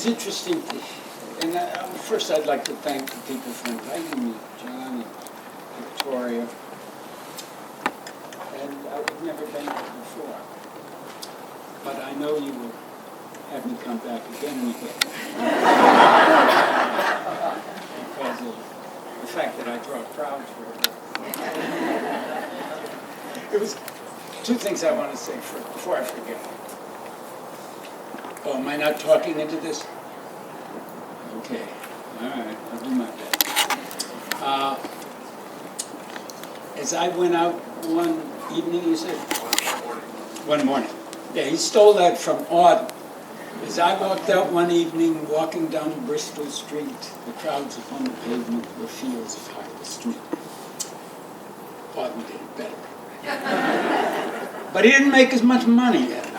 was interesting, and first I'd like to thank the people for inviting me, John and Victoria. And I've never been here before, but I know you will have me come back again with it because of the fact that I draw crowds for it. There was two things I want to say before I forget. Oh, am I not talking into this? Okay, all right, I'll do my best. As I went out one evening, you said? One morning. Yeah, he stole that from Auden. As I walked out one evening, walking down Bristol Street, the crowds upon the pavement were fields of harvest wheat. Auden did it better. But he didn't make as much money yet.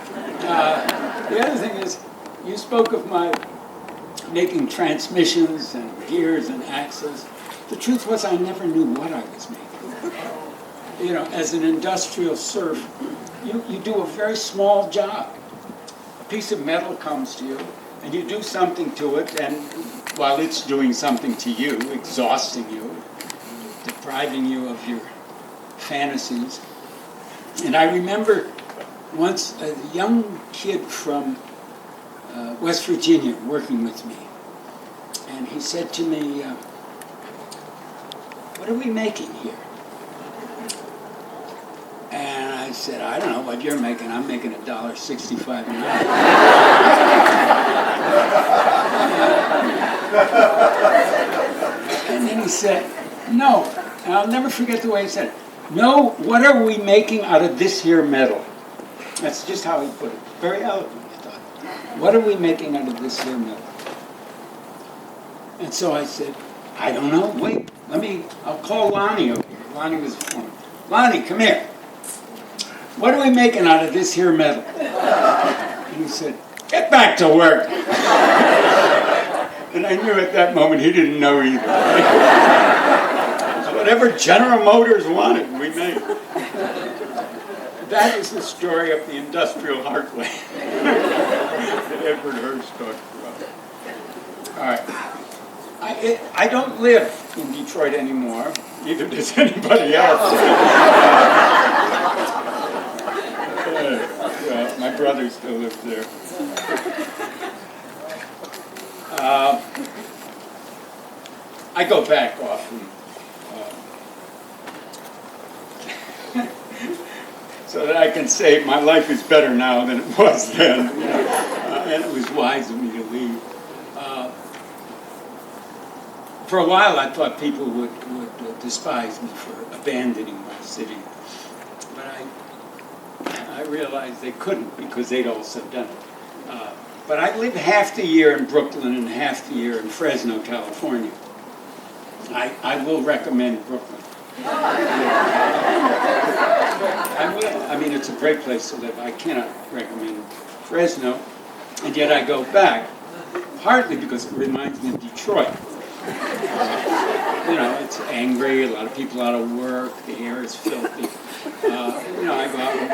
The other thing is, you spoke of my making transmissions and gears and axles. The truth was I never knew what I was making. You know, as an industrial serf, you do a very small job. A piece of metal comes to you, and you do something to it, and while it's doing something to you, exhausting you, depriving you of your fantasies. And I remember once a young kid from West Virginia working with me, and he said to me, what are we making here? And I said, I don't know what you're making. I'm making $1.65 an hour. And then he said, no, and I'll never forget the way he said it. No, what are we making out of this here metal? That's just how he put it. Very eloquent, I thought. What are we making out of this here metal? And so I said, I don't know. Wait, I'll call Lonnie over here. Lonnie was the foreman. Lonnie, come here. What are we making out of this here metal? And he said, get back to work. And I knew at that moment he didn't know either. Whatever General Motors wanted, we made. That is the story of the industrial heartland that Edward Hearst talked about. All right. I don't live in Detroit anymore. Neither does anybody else. Well, my brother still lives there. I go back often. So that I can say my life is better now than it was then. And it was wise of me to leave. For a while I thought people would despise me for abandoning my city. But I realized they couldn't because they'd also done it. But I lived half the year in Brooklyn and half the year in Fresno, California. I will recommend Brooklyn. I will. I mean, it's a great place to live. I cannot recommend Fresno, and yet I go back, partly because it reminds me of Detroit. You know, it's angry, a lot of people out of work, the air is filthy. I go out and,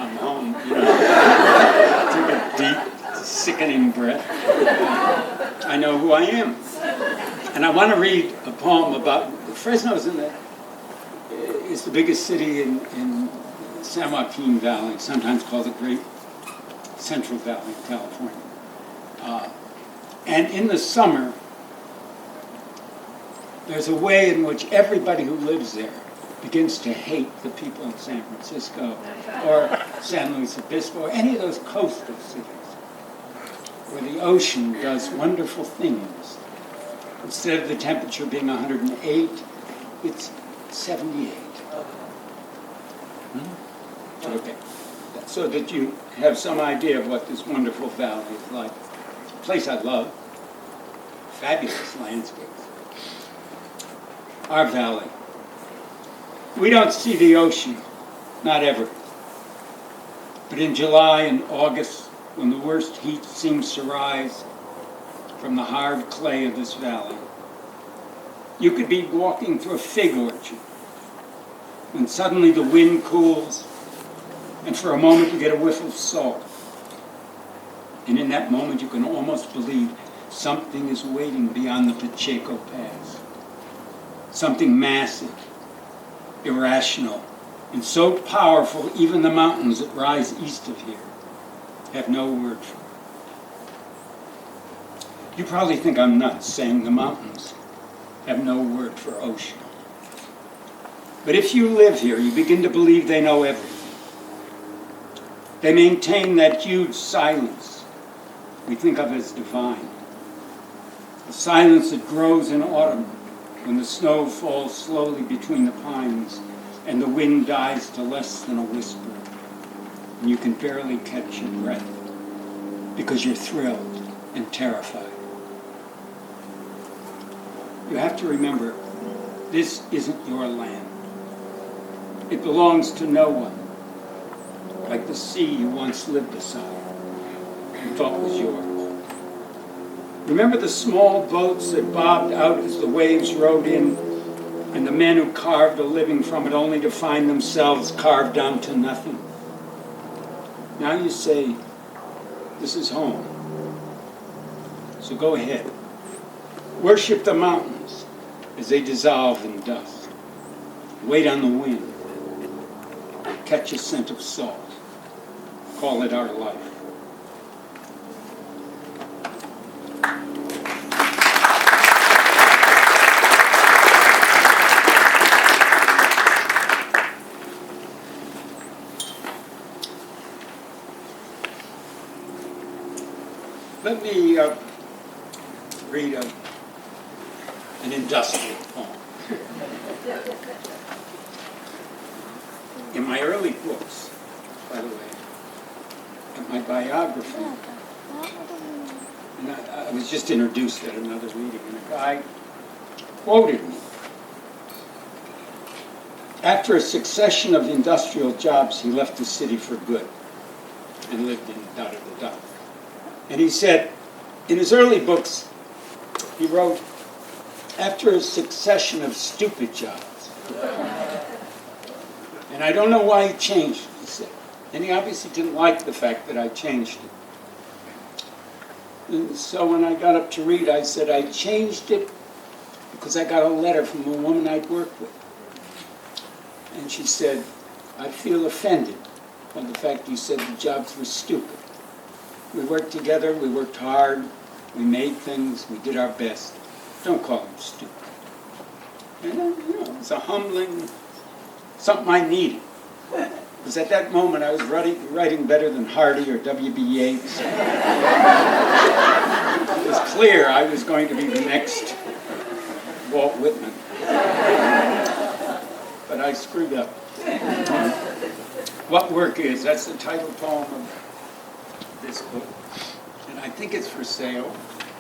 I'm home, take a deep, sickening breath. I know who I am. And I want to read a poem about, Fresno is the biggest city in San Joaquin Valley, sometimes called the Great Central Valley of California. And in the summer, there's a way in which everybody who lives there begins to hate the people in San Francisco or San Luis Obispo or any of those coastal cities where the ocean does wonderful things. Instead of the temperature being 108, it's 78. Okay. So that you have some idea of what this wonderful valley is like. It's a place I love. Fabulous landscapes. Our valley. We don't see the ocean, not ever. But in July and August, when the worst heat seems to rise from the hard clay of this valley, you could be walking through a fig orchard when suddenly the wind cools and for a moment you get a whiff of salt. And in that moment, you can almost believe something is waiting beyond the Pacheco Pass. Something massive, irrational, and so powerful, even the mountains that rise east of here have no word for it. You probably think I'm nuts saying the mountains have no word for ocean. But if you live here, you begin to believe they know everything. They maintain that huge silence we think of as divine. The silence that grows in autumn when the snow falls slowly between the pines and the wind dies to less than a whisper, and you can barely catch your breath because you're thrilled and terrified. You have to remember, this isn't your land. It belongs to no one, like the sea you once lived beside and thought was yours. Remember the small boats that bobbed out as the waves rode in, and the men who carved a living from it only to find themselves carved down to nothing? Now you say, this is home. So go ahead. Worship the mountains as they dissolve in dust. Wait on the wind. Catch a scent of salt. Call it our life. Let me read an industrial poem. In my early books, by the way, in my biography, and I was just introduced at another meeting, and a guy quoted me. After a succession of industrial jobs, he left the city for good and lived in da-da-da-da. And he said, in his early books, he wrote, after a succession of stupid jobs. And I don't know why he changed it, he said. And he obviously didn't like the fact that I changed it. And so when I got up to read, I said, I changed it because I got a letter from a woman I'd worked with. And she said, I feel offended by the fact you said the jobs were stupid. We worked together, we worked hard, we made things, we did our best. Don't call them stupid. And it was a humbling, something I needed. Because at that moment I was writing better than Hardy or W.B. Yeats. It was clear I was going to be the next Walt Whitman. But I screwed up. What Work Is, that's the title poem of this book, and I think it's for sale.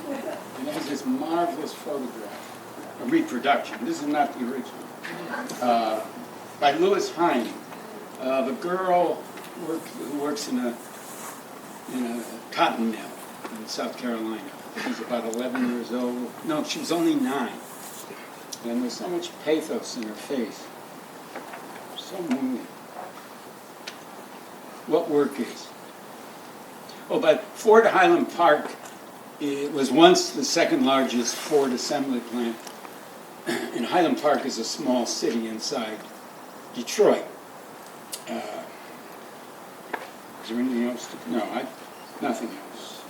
It has this marvelous photograph, a reproduction. This is not the original. By Louis Hine, the girl who works in a cotton mill in South Carolina. She's about 11 years old. No, she was only 9. And there's so much pathos in her face. So moving. What Work Is. Oh, but Ford Highland Park, it was once the second largest Ford assembly plant. And Highland Park is a small city inside Detroit. Is there anything else? Nothing else.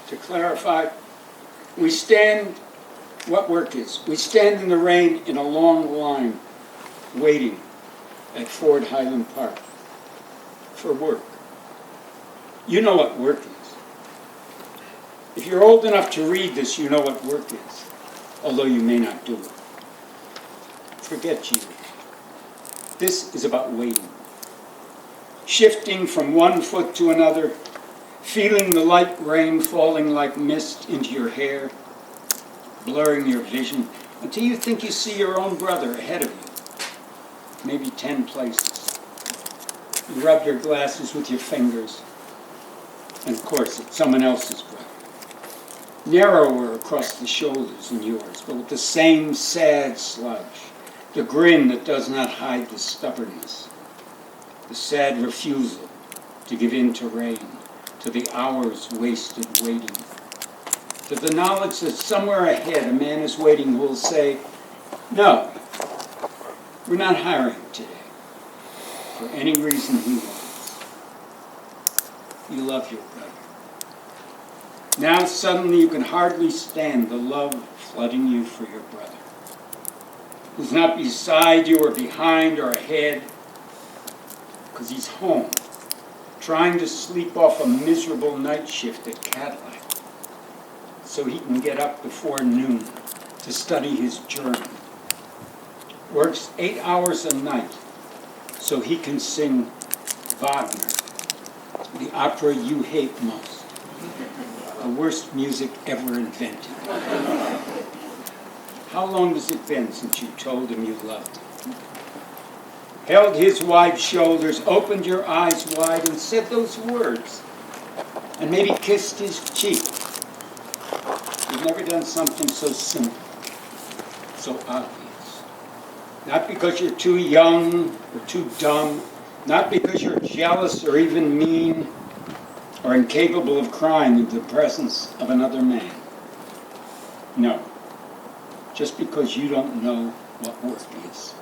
To clarify, what work is? We stand in the rain in a long line waiting at Ford Highland Park for work. You know what work is. If you're old enough to read this, you know what work is, although you may not do it. Forget you. This is about waiting. Shifting from one foot to another, feeling the light rain falling like mist into your hair, blurring your vision until you think you see your own brother ahead of you, maybe 10 places. You rub your glasses with your fingers, and of course it's someone else's brother. Narrower across the shoulders than yours, but with the same sad sludge, the grin that does not hide the stubbornness, the sad refusal to give in to rain, to the hours wasted waiting, to the knowledge that somewhere ahead a man is waiting who will say, no, we're not hiring today, for any reason he wants. You love your brother. Now suddenly you can hardly stand the love flooding you for your brother, who's not beside you or behind or ahead, because he's home, trying to sleep off a miserable night shift at Cadillac, so he can get up before noon to study his German. Works 8 hours a night so he can sing Wagner, the opera you hate most, the worst music ever invented. How long has it been since you told him you loved him? Held his wide shoulders, opened your eyes wide, and said those words, and maybe kissed his cheek. You've never done something so simple, so obvious. Not because you're too young or too dumb, not because you're jealous or even mean or incapable of crying in the presence of another man. No, just because you don't know what work is.